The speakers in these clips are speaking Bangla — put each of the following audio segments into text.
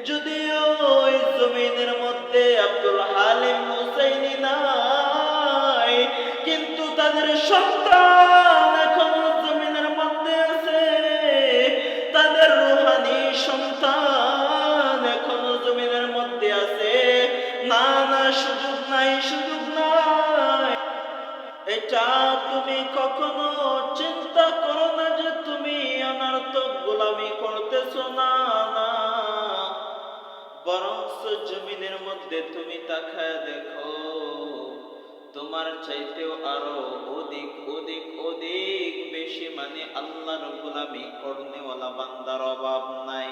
যদিও ওই জমিনের মধ্যে আব্দুল হালিম হুসাইনি নাই, কিন্তু তাদের সন্তান এখনো জমিনের মধ্যে আছে। তাদের রুহানি সন্তান এখনো জমিনের মধ্যে আছে। না না, সুযোগ নাই, সুযোগ নাই। এটা তুমি কখনো চিন্তা করো না যে তুমি অনর্থক গোলামি করতেছো, না না। বরঞ্চ জমিনের মধ্যে তুমি তাকায় দেখো, তোমার চাইতেও আরো অধিক অধিক অধিক বেশি আল্লাহর গোলামি করনেওয়ালা বান্দার অভাব নাই।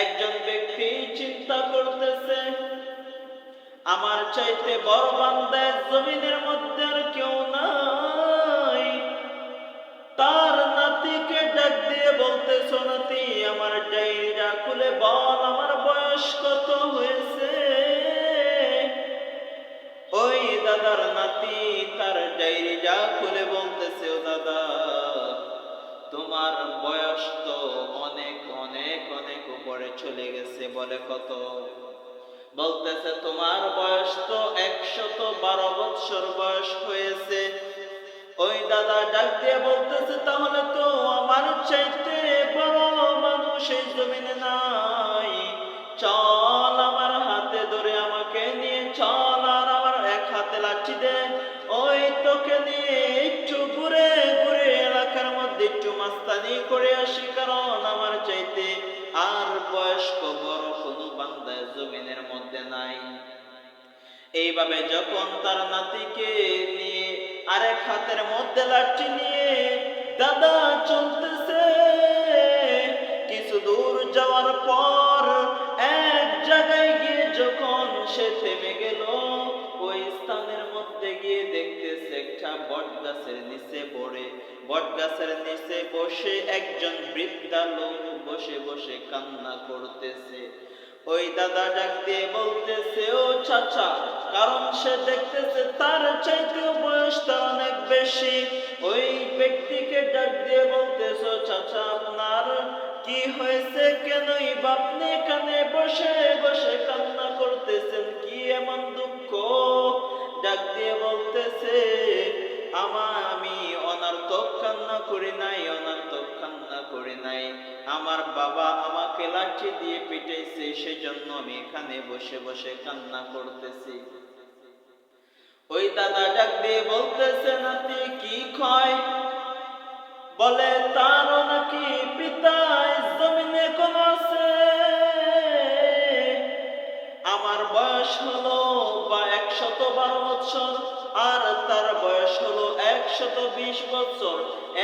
একজন ব্যক্তি চিন্তা করতেছে, আমার চাইতে বড় বান্দা জমিনের মধ্যে আর কেউ নাই। তার নাতিকে ডাক দিয়ে বলতেছ, নাতি আমার ডায়েরিটা খুলে বল, আমার বয়স কত হয়েছে। ওই দাদার নাতি তার ডায়েরিটা খুলে বলতেছে, ও দাদা তোমার বয়স তো অনেক অনেক অনেক উপরে চলে গেছে। বলে কত? বলতেছে তোমার বয়স তো 112 বৎসর বয়স হয়েছে। ওই দাদা ডাক দিয়ে বলতেছে, তাহলে তো আমার চাইতে বড় মানুষ এই জমিনে নাই। চল আমার হাতে ধরে আমাকে নিয়ে চল, আর আমার এক হাতে লাঠি দে। ওই তোকে নিয়ে একটু ঘুরে ঘুরে এলাকার মধ্যে একটু মাস্তানি করে আসি, কারণ আমার চাইতে আর বয়স্ক বড় কোনো বান্দা জমিনের মধ্যে নাই। এইভাবে যখন তার নাতিকে নিয়ে আরেক হাতের মধ্যে লাঠি নিয়ে দাদা চলতেছে, কিছু দূর যাওয়ার পর এক জায়গায় গিয়ে যখন সে থেমে গেল, ওই স্থানের মধ্যে গিয়ে দেখতেছে একটা বট গাছের নিচে বট গাছের নিচে বসে একজন বৃদ্ধা লোক বসে বসে কান্না করতেছে। ওই দাদা ডাক দিয়ে বলতেছে, ও চাচা, কারণ সে দেখতেছে তার চাইতেও বয়সটা অনেক বেশি। ওই ব্যক্তিকে ডাক দিয়ে বলতেছে, চাচা আপনার কি হয়েছে? কেনই আপনি এখানে বসে বসে কান্না করতেছেন? কি এমন দুঃখ? ডাক দিয়ে বলতেছে, আমি অনর্থক কান্না করি নাই, অনর্থক কান্না করি নাই। আমার বাবা আমাকে লাঠি দিয়ে পিটাইছে, সেজন্য আমি এখানে বসে বসে কান্না করতেছি। ওই দাদা ডাক দিয়ে বলতেছে, নাতি কি ক্ষয়? বলে তারও নাকি পিতা জমিনে কোন আছে। আমার বয়স হলো 112 বছর, আর তার বয়স হলো 120 বছর।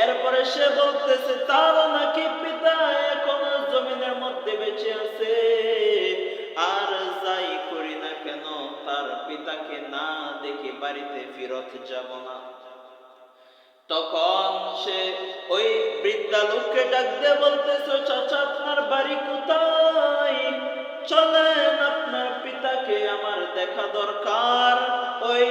এরপরে সে বলতেছে তারও নাকি পিতা এখনো জমিনের মধ্যে বেঁচে আছে। আর যাই করি না কেন, তার পিতাকে না দেখে বাড়িতে ফেরত যাব না। তখন সে ওই বৃদ্ধা লোককে ডাক দিয়ে বলতেছে, চাচা আপনার বাড়ি কোথায়? চলেন আপনার পিতাকে আমার দেখা দরকার। ওই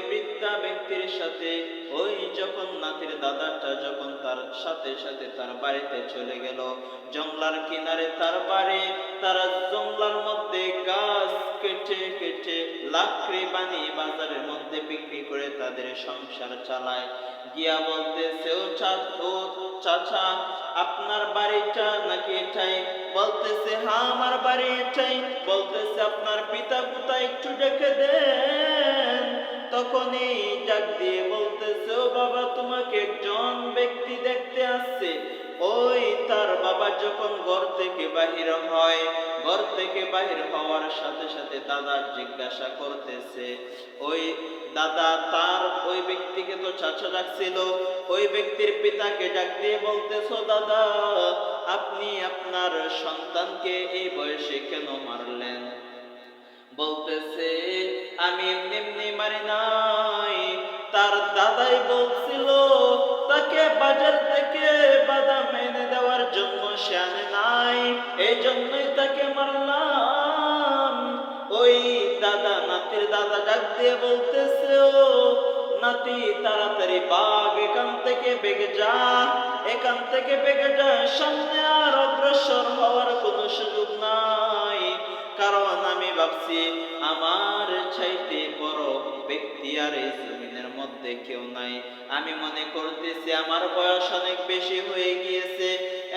বৃদ্ধা ব্যক্তির সাথে ওই যখন নাতির দাদাটা যখন তার সাথে সাথে তার বাড়িতে চলে গেল, জংলার কিনারে তার বাড়ি। তারা জংলার মধ্যে গাছ কেটে কেটে লাকড়ি বানিয়ে বাজারের মধ্যে বিক্রি করে তাদের সংসার চালায়। গিয়া বলতেছে, ও চাচা আপনার বাড়িটা নাকি এটাই? বলতেছে, হ্যাঁ আমার বাড়ি এটাই। বলতেছে, আপনার পিতা কোথায় একটু ডেকে দেন। তখনই ডাক দিয়ে বলতেছে, ও বাবা তোমাকে একজন ব্যক্তি দেখতে আসছে। ওই তার বাবা যখন ঘর থেকে বাহির হয়, ঘর থেকে বাহির হওয়ার সাথে সাথে দাদা জিজ্ঞাসা করতেছে, ওই দাদা তার ওই ব্যক্তিকে তো চাচা ডাকছিল, ওই ব্যক্তির পিতাকে ডাক দিয়ে বলতেছ, দাদা আপনি আপনার সন্তানকে এই বয়সে কেন মারলেন? বলতেছে, আমি এমনি এমনি মারি নাই। তার দাদাই বলছিল তাকে বাজার থেকে বাদাম এনে দেওয়ার জন্য, সে আনে নাই, এই জন্যই তাকে মারলাম। ওই নাতির দাদা ডাক দিয়ে বলতেছে, ও নাতি তাড়াতাড়ি ভাগ, এখান থেকে বেগে যা, এখান থেকে বেগে যা, সামনে আর অগ্রসর হওয়ার কোনো সুযোগ ভাবছি আমার চাইতে বড় ব্যক্তি আর এই জমিনের মধ্যে কেউ নাই। আমি মনে করতেছি আমার বয়স অনেক বেশি হয়ে গিয়েছে।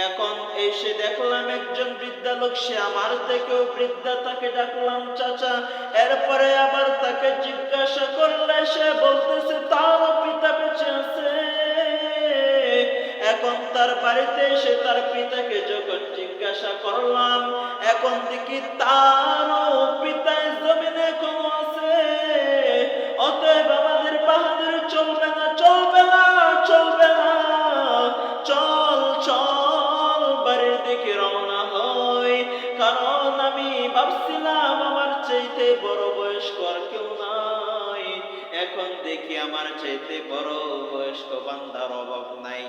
এখন এসে দেখলাম একজন বৃদ্ধা লোক, সে আমার থেকেও বৃদ্ধা, তাকে ডাকলাম চাচা। এরপরে আবার তাকে জিজ্ঞাসা করলে সে বলতেছে তারও পিতা বেঁচে আছে। এখন তার বাড়িতে এসে তার পিতাকে যখন জিজ্ঞাসা করলাম, এখন দেখি তারও পিতা জমিনে এখনো আছে। অতএব আমাদের বাহাদুরি চলবে না, চলবে না, চলবে না। চল চল বাড়ির দিকে রওনা হই, কারণ আমি ভাবছিলাম আমার চাইতে বড় বয়স্ক আর কেউ নাই। এখন দেখি আমার চাইতে বড় বয়স্ক বান্দার অভাব নাই।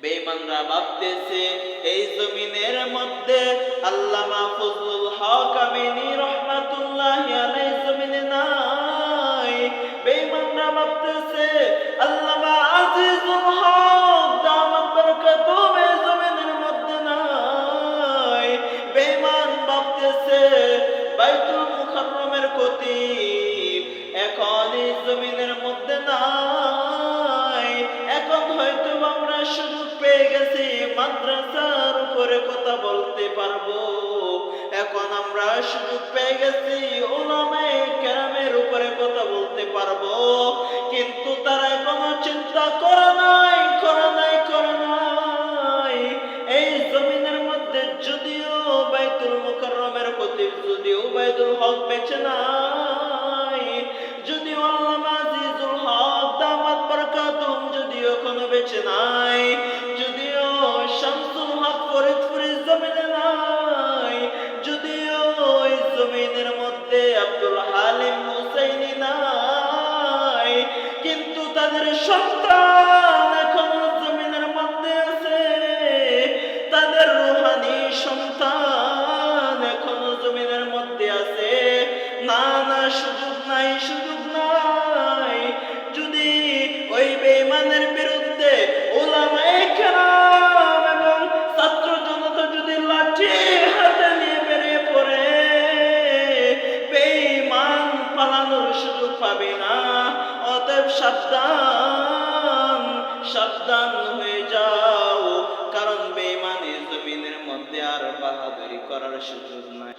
বেঈমানরা ভাবতেছে এই জমিনের মধ্যে আল্লামা ফজলুল হক আমিনী রহমাতুল্লাহি আলাইহি জমিনে নাই। বেঈমানরা ভাবতেছে আল্লামা আজিজুল হক দামাত বরকাতুহু এই জমিনের মধ্যে নাই। বেঈমান ভাবতেছে বাইতুল মুকাররমের খতিব এখন এই জমিনের মধ্যে নাই। এখন হয়তো আমরা সুযোগ পেয়ে গেছি মাদ্রাসার উপরে কথা বলতে পারবো। এখন আমরা সুযোগ পেয়ে গেছি উলামায়ে কেরামের উপরে কথা বলতে পারবো। কিন্তু তারা কোনো চিন্তা করে নাই, করে নাই, করে নাই। এই জমিনের মধ্যে যদিও বাইতুল মুকাররমের খতিব যদিও উবাইদুল হক বেঁচে নাই, যদিও আল্লামা আজিজুল হক দামাত বরকাতুহু যদিও এখনো বেঁচে নাই, যদিও শামসুল হক ফরিদপুর জমিনে নাই, যদিও ওই জমিনের মধ্যে আব্দুল হালিম হুসাইনি নাই, কিন্তু তাদের সন্তান এখনো জমিনের মধ্যে আছে। তাদের রূহানি সন্তান এখনো জমিনের মধ্যে আছে। না না, সুযোগ নাই, সুযোগ নাই। যদি ওই বেঈমানের বিরুদ্ধে উলামায়ে কেরাম এবং ছাত্র জনতা যদি লাঠি হাতে নিয়ে বেরিয়ে পড়ে, বেঈমান পালানোর সুযোগ পাবে না। অতএব সাবধান, সাবধান হয়ে যাও, কারণ বেঈমানের জমিনের মধ্যে আর বাহাদুরি করার সুযোগ নাই।